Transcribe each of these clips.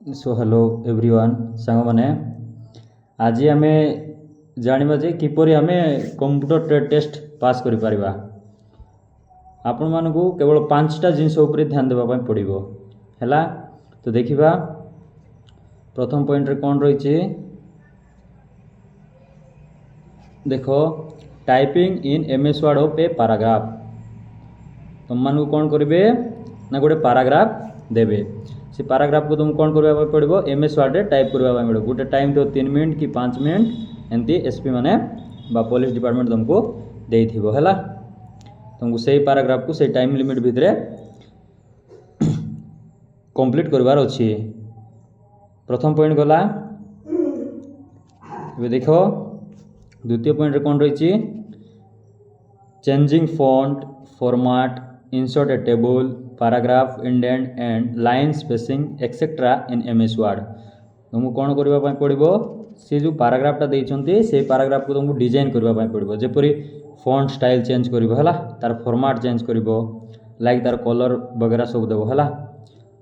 So hello everyone सांग मैंने आज आम जाना जे किपर आम कंप्यूटर ट्रेड टेस्ट पास कर पारिबा। आपण मानकु केवल 5टा जिनस उपर ध्यान देबा पड़ो है। तो देखिबा प्रथम पॉइंट रे कौन रही देखो typing in MS word of a paragraph. तुम मान कौन करेंगे ना गोटे पैराग्राफ देवे से पैराग्राफ को तुम कौन करबा पड़ो एमएस वर्ड रे टाइप करबा पड़ो। गोटे टाइम तो 3 मिनट कि 5 मिनट एमती एसपी माने बा पुलिस डिपार्टमेंट तुमको देइथिबो हैला। तुमको सही पैराग्राफ को सही टाइम लिमिट भितरे कंप्लीट करबार अछि। प्रथम पॉइंट गला ये देखो द्वितीय पॉइंट रे कौन रही changing font format insert A table paragraph indent and line spacing etcetera in MS word. तुमको कौन करबा पड़ो से जो पैराग्राफटा देइछंती से पैराग्राफ को तुमको डिजाइन करबा पड़ो। जेपरी फॉन्ट स्टाइल चेंज करिवो हला तार फॉर्मेट चेंज करिवो लाइक तार कलर वगैरह सब देबो हला।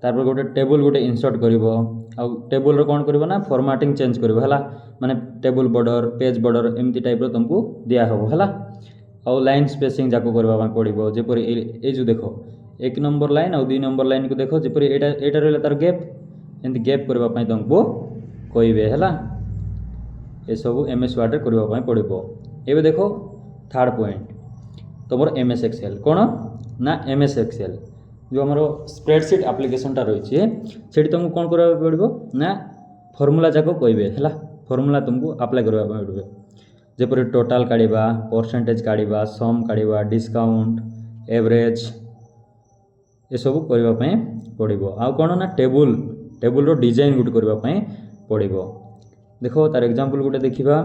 तारपर गोटे टेबल गोटे इंसर्ट करिवो आ टेबल रो कौन करिवो ना फॉर्मेटिंग चेंज करिवो हला माने टेबल बॉर्डर पेज बॉर्डर एमती टाइप रो तुमको दिया हबो हला। और लाइन स्पेसिंग जाको करबा पड़ो जेपरी ए जो देखो 1 नंबर लाइन और 2 नंबर लाइन को देखो जेपरी एटा रहला तार गैप एंती गैप करबा पई तुमको कहबे हला। ए सब एमएस वर्ड रे करबा पड़ो। एबे देखो थर्ड पॉइंट तुमर एमएस एक्सेल कौन ना एमएस एक्सेल जो आमर स्प्रेडशीट एप्लिकेशनटा रही है तुमको कौन करबा पड़ो ना फॉर्मूला जाको कहबे हला। फॉर्मूला तुमको अप्लाई करबा पड़ो जेपरी टोटाल काढ़ा परसेंटेज काढ़ा सम काढ़ा डिस्काउंट एवरेज ये सब करने पड़ो। आ कौन ना टेबल टेबल रो डिजाइन गुट करने पड़ो। देखो तार एग्जांपल गोटे देखा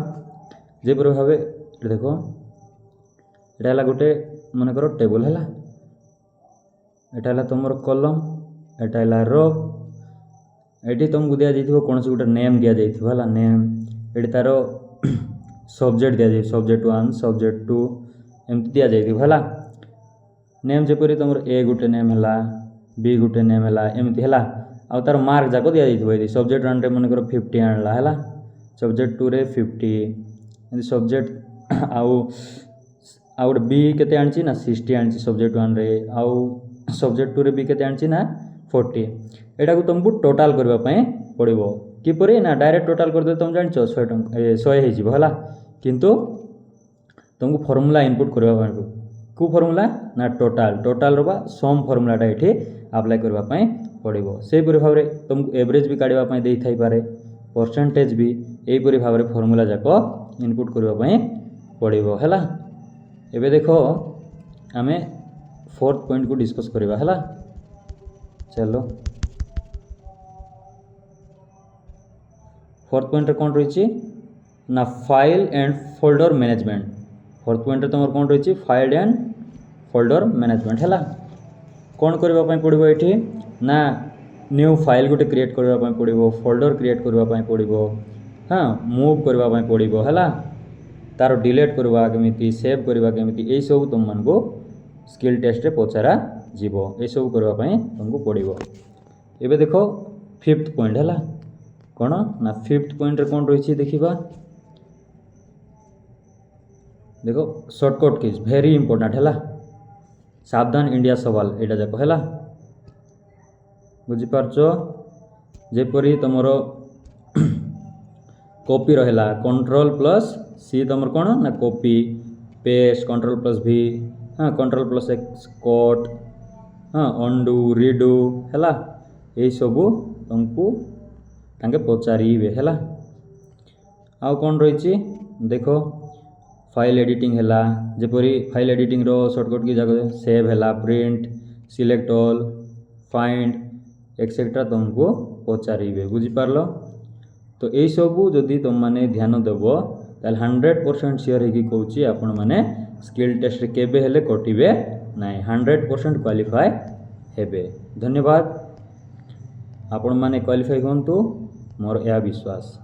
जेपरी भाव देखो यहाँ गोटे मन कर टेबल है यहाँ तुम कलम यहाँ रो ये तुमको दि जाइए कौन से गोटे नेम दि जाइए नेम ये तार सब्जेक्ट दि जाए सब्जेक्ट 1 सब्जेक्ट 2 एमती दि जाइए है नेम जेपरी तुम ए गोटे नेम है बी गोटे नेम है एमती है आ तार मार्क जाक दि जाइए सब्जेक्ट 1 रे मन कर 50 आणला है सब्जेक्ट 2 रे 50 एमती सब्जेक्ट आउ गोटे बी केते आनी ना 60 आनी सब्जेक्ट 1 रे आउ सब्जेक्ट 2 रे बी केते आनी ना 40 एटा को तुमको टोटाल करबा पड़ो। किपरि ना डायरेक्ट टोटाल कर दे तुम जान 100 हो है किंतु तुमको फॉर्मूला इनपुट करबा पड़ो। को फॉर्मूला ना टोटाल टोटाल रो सम फॉर्मूलाटा ये अप्लाई करबा पड़ो। से परि भाव में तुमको एवरेज भी काढ़ा दे थाई पारे परसेंटेज भी यहीपरि भाव में फॉर्मूला जाक इनपुट करबा पड़ो है। एबे देखो आमे फोर्थ पॉइंट को डिस्कस करबा है। चलो फोर्थ पॉइंट कौन रही ना file and folder management. Fourth point तुम कौन रही फाइल एंड फोल्डर मैनेजमेंट है। कौन करबा पड़ो ये ना न्यू फाइल गोटे क्रिएट करबा पड़ो फोल्डर क्रिएट करबा पड़ो हाँ मूव करबा पड़ो है तार डिलीट करवा केमिति सेव करवा केमिति ए सब तुम मन को स्किल टेस्ट रे पचारा जीवो ए सब करबा तुमको पड़ो। एबे देखो फिफ्थ पॉइंट है कौन ना फिफ्थ पॉइंट रे कौन रही देखिबा देखो शॉर्टकट कीज वेरी इंपोर्टेंट है सावधान इंडिया सवाल एटा जाक है बुझी पारछो। जेपरी तुमर कॉपी रहा कंट्रोल प्लस सी तुम कौन ना कॉपी पेस्ट कंट्रोल प्लस भी हाँ कंट्रोल प्लस एक्स कट हाँ अंडू रिडू है यही सब तुमको तांके पचारे है। आउ कौन रही देखो फाइल एडिटिंग है जेपरी फाइल एडिटिंग रो शॉर्टकट की जगह सेव है print select all find etcetera तुमको पचारे बुझीपार। तो यही सब जदि तुम माने ध्यान देव ताल 100% श्योर है कि कहूँ आपण मैंने स्किल टेस्ट केबे हेले कटिबे ना 100% क्वालिफाई हेबे। धन्यवाद आपण माने क्वालिफाई होंतु मोर यह विश्वास।